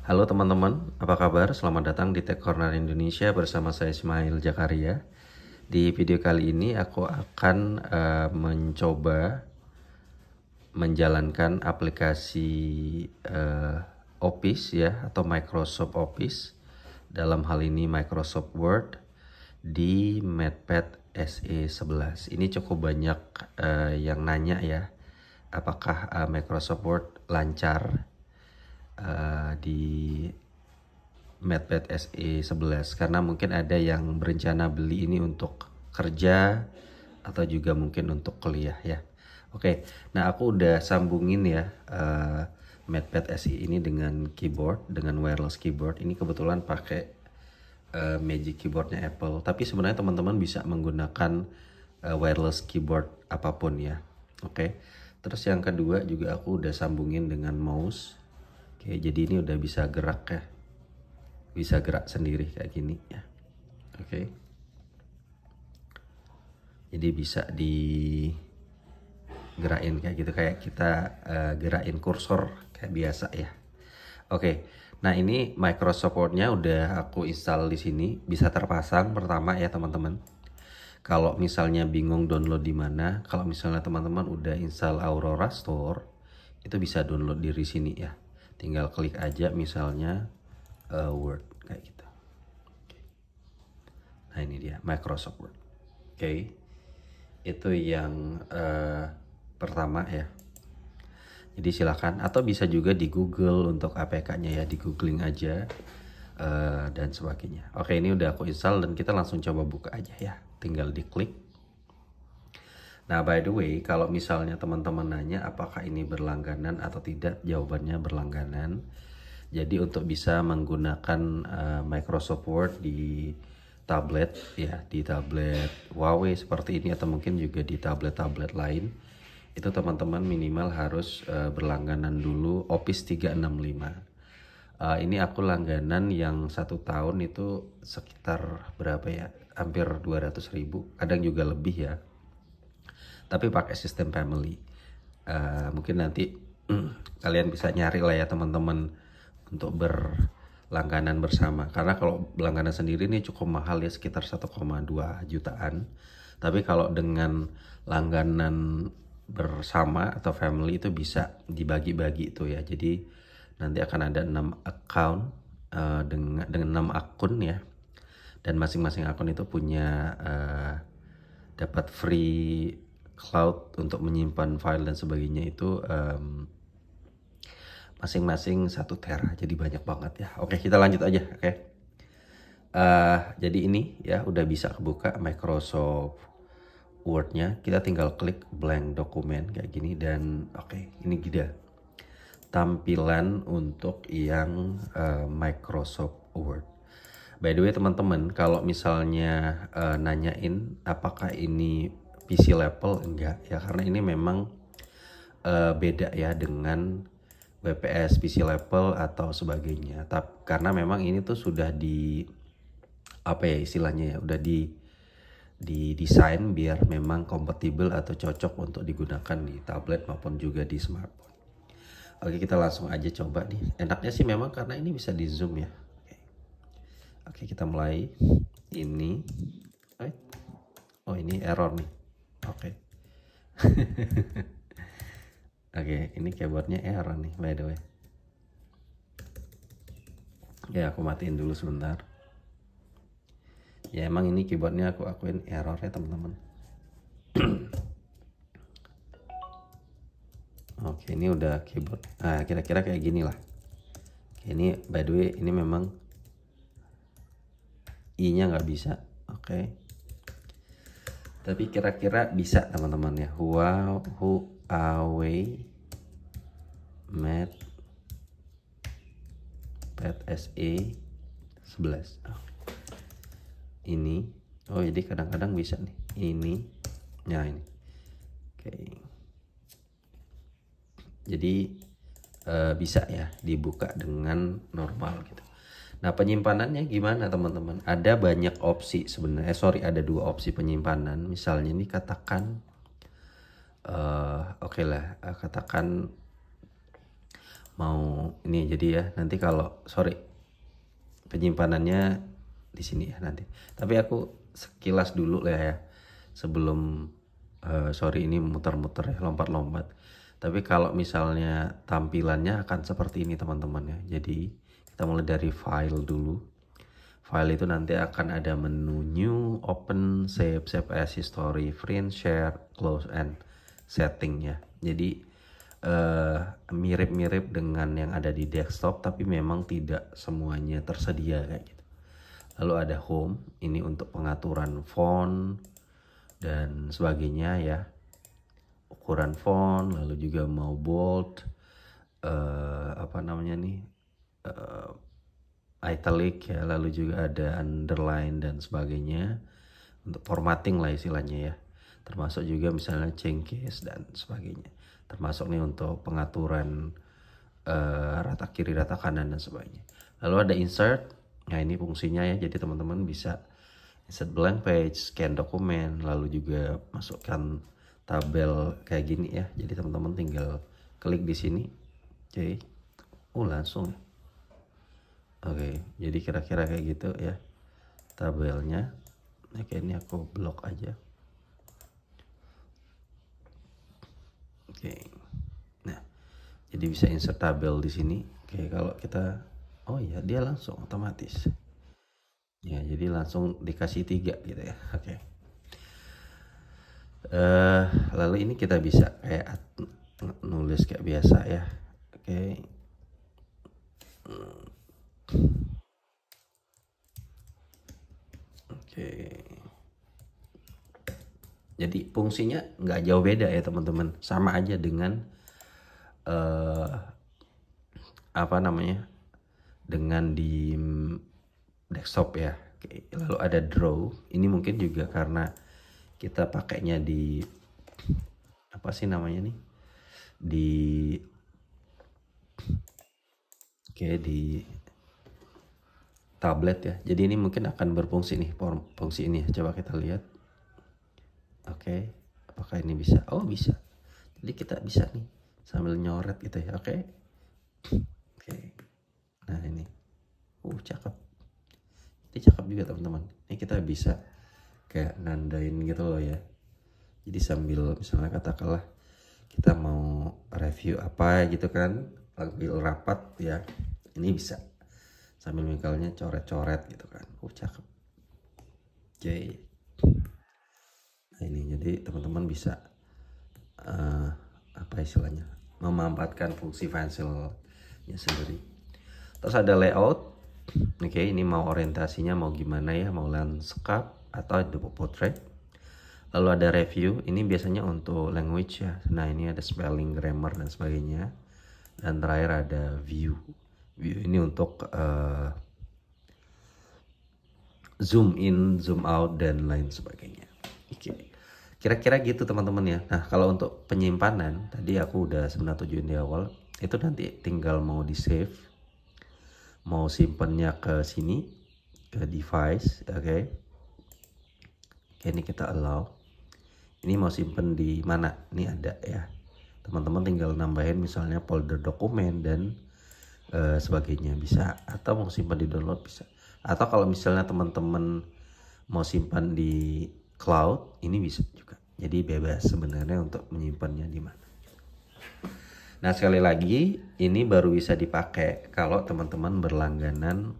Halo teman-teman, apa kabar? Selamat datang di Tech Corner Indonesia bersama saya Ismail Jakaria. Di video kali ini aku akan mencoba menjalankan aplikasi Office ya atau Microsoft Office. Dalam hal ini Microsoft Word di MatePad SE11. Ini cukup banyak yang nanya ya, apakah Microsoft Word lancar di MatePad SE11 karena mungkin ada yang berencana beli ini untuk kerja atau juga mungkin untuk kuliah ya. Oke, nah aku udah sambungin ya MatePad SE ini dengan keyboard, dengan wireless keyboard. Ini kebetulan pakai Magic Keyboardnya Apple. Tapi sebenarnya teman-teman bisa menggunakan wireless keyboard apapun ya. Oke, terus yang kedua juga aku udah sambungin dengan mouse. Oke, jadi ini udah bisa gerak ya, bisa gerak sendiri kayak gini ya. Oke, jadi bisa digerakin kayak gitu, kayak kita gerakin kursor kayak biasa ya. Oke, nah ini Microsoft Word-nya udah aku install di sini, bisa terpasang pertama ya teman-teman. Kalau misalnya bingung download di mana, kalau misalnya teman-teman udah install Aurora Store, itu bisa download dari sini ya. Tinggal klik aja misalnya Word kayak gitu. Nah ini dia Microsoft Word. Oke, itu yang pertama ya. Jadi silakan, atau bisa juga di Google untuk APK-nya ya, di googling aja dan sebagainya. Oke, ini udah aku install dan kita langsung coba buka aja ya. Tinggal diklik. Nah, by the way, kalau misalnya teman-teman nanya apakah ini berlangganan atau tidak, jawabannya berlangganan. Jadi untuk bisa menggunakan Microsoft Word di tablet ya, di tablet Huawei seperti ini atau mungkin juga di tablet-tablet lain, itu teman-teman minimal harus berlangganan dulu Office 365. Ini aku langganan yang 1 tahun itu sekitar berapa ya, hampir 200.000, kadang juga lebih ya, tapi pakai sistem family. Mungkin nanti kalian bisa nyari lah ya teman-teman untuk berlangganan bersama, karena kalau berlangganan sendiri ini cukup mahal ya, sekitar 1,2 jutaan. Tapi kalau dengan langganan bersama atau family itu bisa dibagi-bagi itu ya. Jadi nanti akan ada 6 account dengan 6 akun ya, dan masing-masing akun itu punya dapat free cloud untuk menyimpan file dan sebagainya, itu masing-masing 1 tera, jadi banyak banget ya. Oke, kita lanjut aja. Oke, jadi ini ya udah bisa kebuka Microsoft Word-nya. Kita tinggal klik blank dokumen kayak gini, dan oke, ini dia tampilan untuk yang Microsoft Word. By the way teman-teman, kalau misalnya nanyain apakah ini PC level, enggak ya, karena ini memang beda ya dengan WPS PC level atau sebagainya. Tapi karena memang ini tuh sudah di apa ya istilahnya ya, udah di desain biar memang kompatibel atau cocok untuk digunakan di tablet maupun juga di smartphone. Oke, kita langsung aja coba nih. Enaknya sih memang karena ini bisa di zoom ya. Oke, kita mulai. Ini oh ini error nih. Oke. Oke, ini keyboardnya error nih by the way. Ya, aku matiin dulu sebentar. Ya emang ini keyboardnya aku akuin error ya teman-teman. Oke, ini udah keyboard. Nah, kira-kira kayak gini lah. Oke, ini by the way ini memang I-nya nggak bisa. Oke. Tapi kira-kira bisa teman-teman ya. Huawei MatePad SE 11. Ini. Oh, jadi kadang-kadang bisa nih. Ini. Nah, ini. Oke. Jadi bisa ya dibuka dengan normal gitu. Nah, penyimpanannya gimana teman-teman? Ada banyak opsi sebenarnya. Ada 2 opsi penyimpanan. Misalnya ini katakan oke lah, katakan mau ini jadi ya nanti kalau penyimpanannya di sini ya nanti. Tapi aku sekilas dulu lah ya sebelum ini muter-muter ya, lompat-lompat. Tapi kalau misalnya tampilannya akan seperti ini teman-teman ya. Jadi kita mulai dari file dulu. File itu nanti akan ada menu new, open, save as history, print, share, close, and setting ya. Jadi mirip-mirip dengan yang ada di desktop, tapi memang tidak semuanya tersedia kayak gitu. Lalu ada home, ini untuk pengaturan font dan sebagainya ya, ukuran font, lalu juga mau bold, italic ya, lalu juga ada underline dan sebagainya untuk formatting lah istilahnya ya, termasuk juga misalnya change case dan sebagainya, termasuk nih untuk pengaturan rata kiri, rata kanan dan sebagainya. Lalu ada insert. Nah ini fungsinya ya, jadi teman-teman bisa insert blank page, scan dokumen, lalu juga masukkan tabel kayak gini ya. Jadi teman-teman tinggal klik di sini, oke, langsung. Oke, jadi kira-kira kayak gitu ya tabelnya. Oke, ini aku blok aja. Oke, nah jadi bisa insert tabel di sini. Oke, kalau kita dia langsung otomatis ya, jadi langsung dikasih 3 gitu ya. Oke. Lalu ini kita bisa kayak nulis kayak biasa ya. Oke. Jadi fungsinya nggak jauh beda ya teman-teman, sama aja dengan dengan di desktop ya. Oke, lalu ada draw. Ini mungkin juga karena kita pakainya di di tablet ya. Jadi ini mungkin akan berfungsi nih, fungsi ini ya. Coba kita lihat. Oke, apakah ini bisa? Oh bisa. Jadi kita bisa nih sambil nyoret gitu ya. Oke. Nah ini, cakep. Ini cakep juga teman-teman. Ini kita bisa kayak nandain gitu loh ya. Jadi sambil misalnya katakanlah kita mau review apa gitu kan, sambil rapat ya, ini bisa sambil misalnya coret-coret gitu kan. Cakep. Oke. Nah ini jadi teman-teman bisa memanfaatkan fungsi pensilnya sendiri. Terus ada layout. Oke, ini mau orientasinya mau gimana ya, mau landscape atau portrait. Lalu ada review, ini biasanya untuk language ya. Nah ini ada spelling, grammar dan sebagainya. Dan terakhir ada view. View ini untuk zoom in, zoom out dan lain sebagainya. Oke. Kira-kira gitu teman-teman ya. Nah kalau untuk penyimpanan, tadi aku udah sebenarnya tujuin di awal, itu nanti tinggal mau di save, mau simpennya ke sini, ke device, oke. Ini kita allow. Ini mau simpen di mana? Ini ada ya. Teman-teman tinggal nambahin misalnya folder dokumen dan sebagainya bisa. Atau mau simpan di download bisa. Atau kalau misalnya teman-teman mau simpan di cloud, ini bisa juga. Jadi bebas sebenarnya untuk menyimpannya di mana. Nah sekali lagi, ini baru bisa dipakai kalau teman-teman berlangganan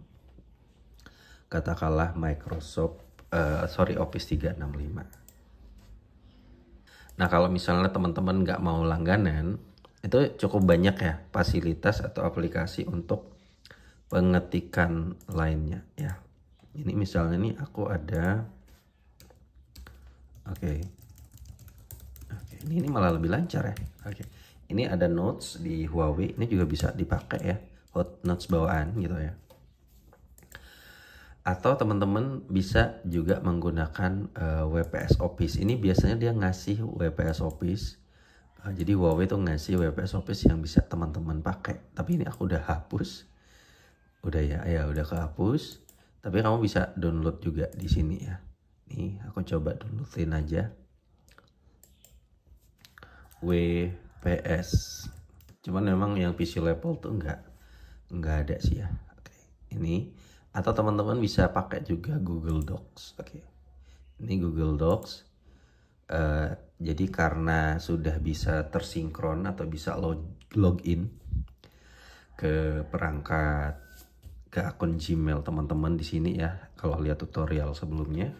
katakanlah Office 365. Nah kalau misalnya teman-teman nggak mau langganan, itu cukup banyak ya fasilitas atau aplikasi untuk pengetikan lainnya ya. Ini misalnya nih aku ada, ini malah lebih lancar ya. Ini ada notes di Huawei, ini juga bisa dipakai ya, hot notes bawaan gitu ya. Atau teman-teman bisa juga menggunakan WPS Office. Ini biasanya dia ngasih WPS Office. Jadi Huawei tuh ngasih WPS Office yang bisa teman-teman pakai. Tapi ini aku udah hapus. Udah ya udah kehapus. Tapi kamu bisa download juga di sini ya. Nih aku coba downloadin aja. WPS Cuman memang yang PC level tuh nggak ada sih ya. Oke. Ini atau teman-teman bisa pakai juga Google Docs. Oke. Ini Google Docs. Jadi karena sudah bisa tersinkron atau bisa login ke perangkat ke akun Gmail teman-teman di sini ya. Kalau lihat tutorial sebelumnya,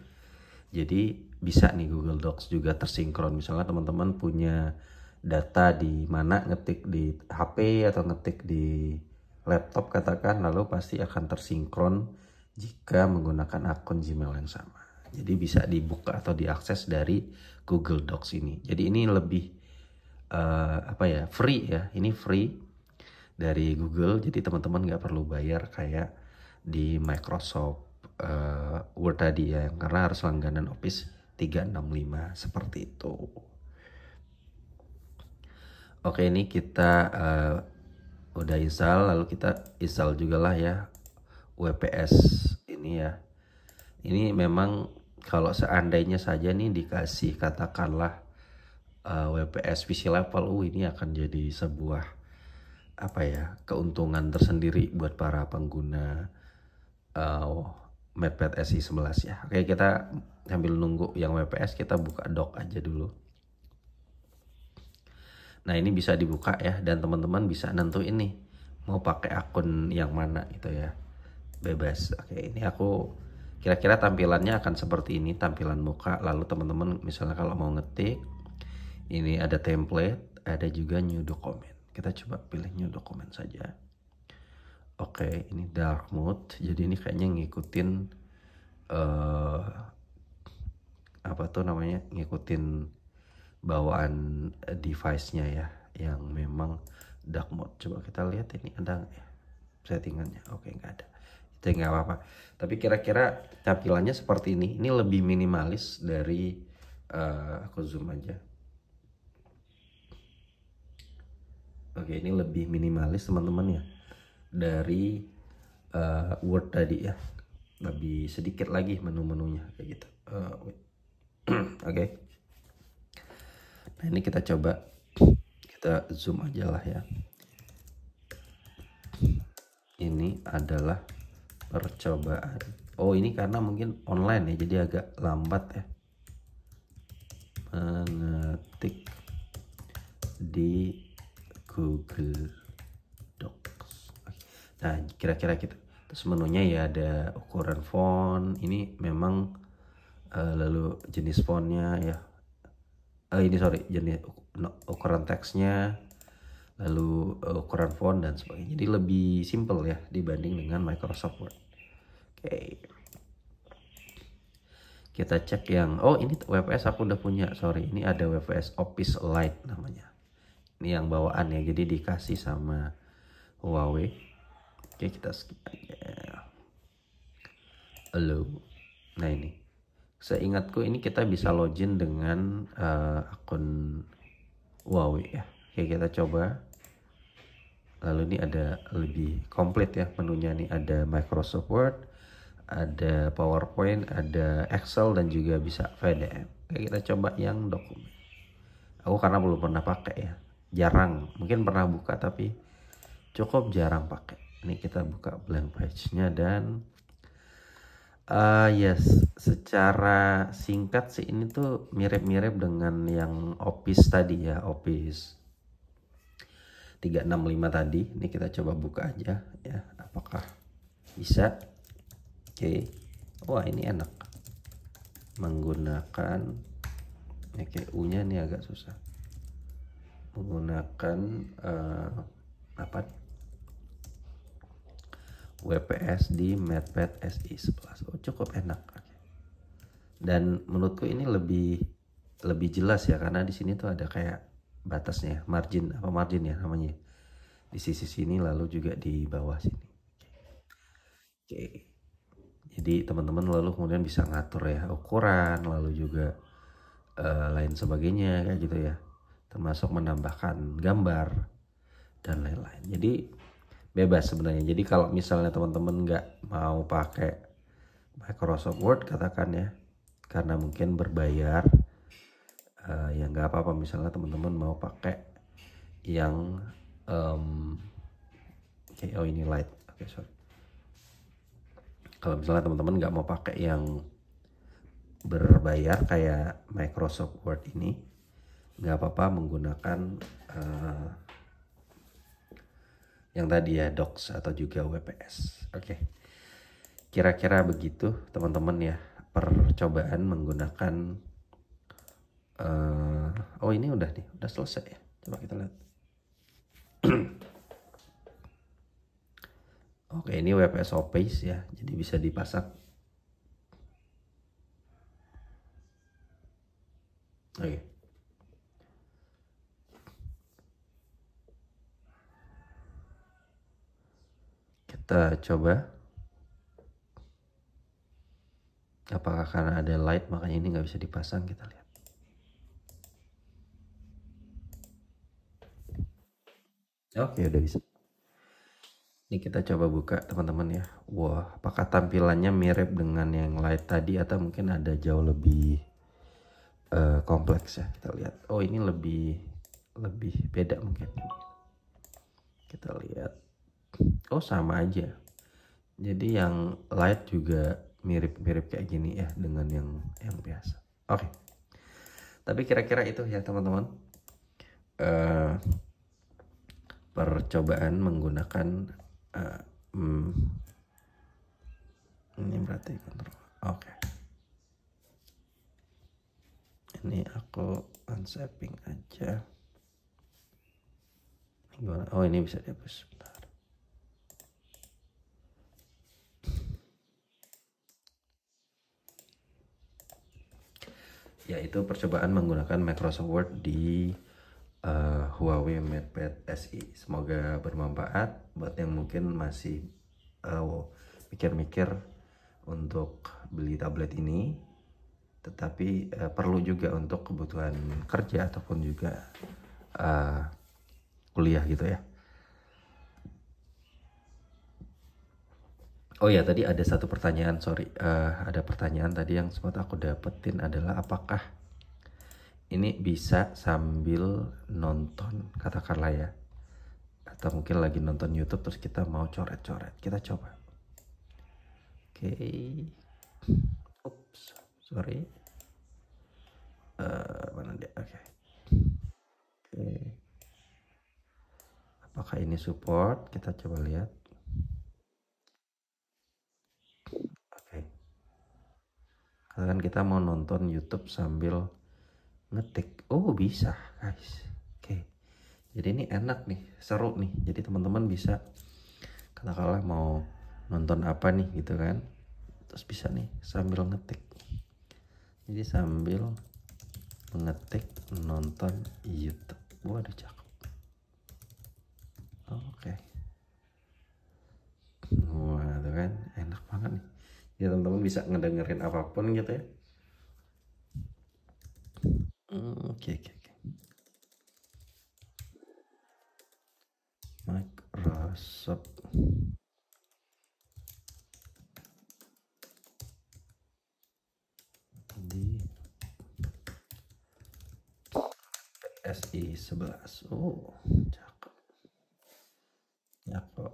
jadi bisa nih Google Docs juga tersinkron. Misalnya teman-teman punya data di mana, ngetik di HP atau ngetik di laptop katakan, lalu pasti akan tersinkron jika menggunakan akun Gmail yang sama. Jadi bisa dibuka atau diakses dari Google Docs ini. Jadi ini lebih free ya. Ini free dari Google. Jadi teman-teman nggak perlu bayar kayak di Microsoft Word tadi ya, karena harus langganan Office 365 seperti itu. Oke, ini kita udah install, lalu kita install juga lah ya WPS ini ya. Ini memang kalau seandainya saja nih dikasih katakanlah WPS PC level, ini akan jadi sebuah keuntungan tersendiri buat para pengguna MatePad SI 11 ya. Oke, kita sambil nunggu yang WPS, kita buka dock aja dulu. Nah, ini bisa dibuka ya, dan teman-teman bisa nentuin nih mau pakai akun yang mana gitu ya. Bebas. Oke, ini aku kira-kira tampilannya akan seperti ini, tampilan muka. Lalu teman-teman misalnya kalau mau ngetik, ini ada template, ada juga new document. Kita coba pilih new document saja. Oke, ini dark mode. Jadi ini kayaknya ngikutin ngikutin bawaan device-nya ya, yang memang dark mode. Coba kita lihat ini ada nggak ya settingannya. Oke, nggak ada. Itu nggak apa-apa. Tapi kira-kira tampilannya seperti ini. Ini lebih minimalis dari aku zoom aja. Oke, ini lebih minimalis teman-teman ya dari Word tadi ya. Lebih sedikit lagi menu-menunya kayak gitu. Oke. Nah, ini kita coba, kita zoom aja lah ya. Ini adalah percobaan. Oh, ini karena mungkin online ya, jadi agak lambat ya mengetik di Google Docs. Nah, kira-kira gitu. Terus menunya ya ada ukuran font. Ini memang lalu jenis fontnya ya. Jenis ukuran teksnya, lalu ukuran font dan sebagainya. Jadi lebih simple ya dibanding dengan Microsoft Word. Oke. Kita cek yang, ini WPS aku udah punya, sorry. Ini ada WPS Office Lite namanya. Ini yang bawaan ya, jadi dikasih sama Huawei. Oke, kita skip aja. Halo. Nah, ini. Seingatku ini kita bisa login dengan akun Huawei ya. Oke, kita coba. Lalu ini ada lebih komplit ya menunya nih, ada Microsoft Word, ada PowerPoint, ada Excel, dan juga bisa PDF. Oke, kita coba yang dokumen. Aku karena belum pernah pakai ya, jarang, mungkin pernah buka tapi cukup jarang pakai. Ini kita buka blank page-nya dan yes, secara singkat sih ini tuh mirip-mirip dengan yang Office tadi ya, Office 365 tadi. Ini kita coba buka aja ya, apakah bisa. Oke. Wah, ini enak menggunakan U-nya ini agak susah. Menggunakan WPS di MatePad SI 11. Cukup enak. Dan menurutku ini lebih jelas ya, karena di sini tuh ada kayak batasnya, margin ya namanya. Di sisi sini, lalu juga di bawah sini. Oke. Jadi teman-teman lalu kemudian bisa ngatur ya ukuran, lalu juga lain sebagainya kayak gitu ya. Termasuk menambahkan gambar dan lain-lain. Jadi bebas sebenarnya. Jadi kalau misalnya teman-teman nggak mau pakai Microsoft Word katakan ya, karena mungkin berbayar, ya nggak apa-apa. Misalnya teman-teman mau pakai yang Oke, oh ini light. Oke, sorry. Kalau misalnya teman-teman nggak mau pakai yang berbayar kayak Microsoft Word ini, nggak apa-apa menggunakan yang tadi ya, Docs atau juga WPS. Oke, kira-kira begitu teman-teman ya percobaan menggunakan oh ini udah nih, udah selesai ya. Coba kita lihat. Oke, ini WPS Office ya, jadi bisa dipasang. Oke. Kita coba. Apakah karena ada light makanya ini nggak bisa dipasang, kita lihat. Oke, udah bisa. Ini kita coba buka teman-teman ya. Wah, apakah tampilannya mirip dengan yang light tadi atau mungkin ada jauh lebih kompleks ya? Kita lihat. Oh, ini lebih beda mungkin. Kita lihat. Oh, sama aja. Jadi yang light juga mirip-mirip kayak gini ya dengan yang biasa. Oke. Tapi kira-kira itu ya teman-teman. Percobaan menggunakan ini berarti kontrol. Oke. Ini aku unsaving aja. Gimana? Oh, ini bisa dihapus. Bentar. Yaitu percobaan menggunakan Microsoft Word di Huawei MatePad SE. Semoga bermanfaat buat yang mungkin masih mikir-mikir untuk beli tablet ini, tetapi perlu juga untuk kebutuhan kerja ataupun juga kuliah gitu ya. Oh ya, tadi ada satu pertanyaan, sorry, ada pertanyaan tadi yang sempat aku dapetin adalah apakah ini bisa sambil nonton, katakanlah ya, atau mungkin lagi nonton YouTube terus kita mau coret-coret. Kita coba. Oke. Oops, sorry. Mana dia? Oke. Apakah ini support? Kita coba lihat. Oke. Kan kita mau nonton YouTube sambil ngetik. Oh, bisa, guys. Oke. Jadi ini enak nih, seru nih. Jadi teman-teman bisa katakanlah mau nonton apa nih gitu kan. Terus bisa nih sambil ngetik. Jadi sambil mengetik nonton YouTube. Waduh, cakep. Oke. Wah, tuh kan enak banget nih. Ya teman-teman bisa ngedengerin apapun gitu ya. Oke. Microsoft di SI 11. Oh, cakep. Cakep.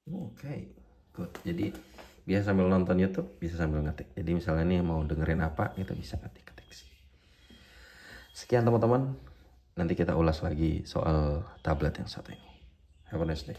Oke, good. Jadi bisa sambil nonton YouTube, bisa sambil ngetik. Jadi misalnya nih mau dengerin apa, itu bisa ngetik-ngetik sih. Sekian teman-teman. Nanti kita ulas lagi soal tablet yang satu ini. Have a nice day.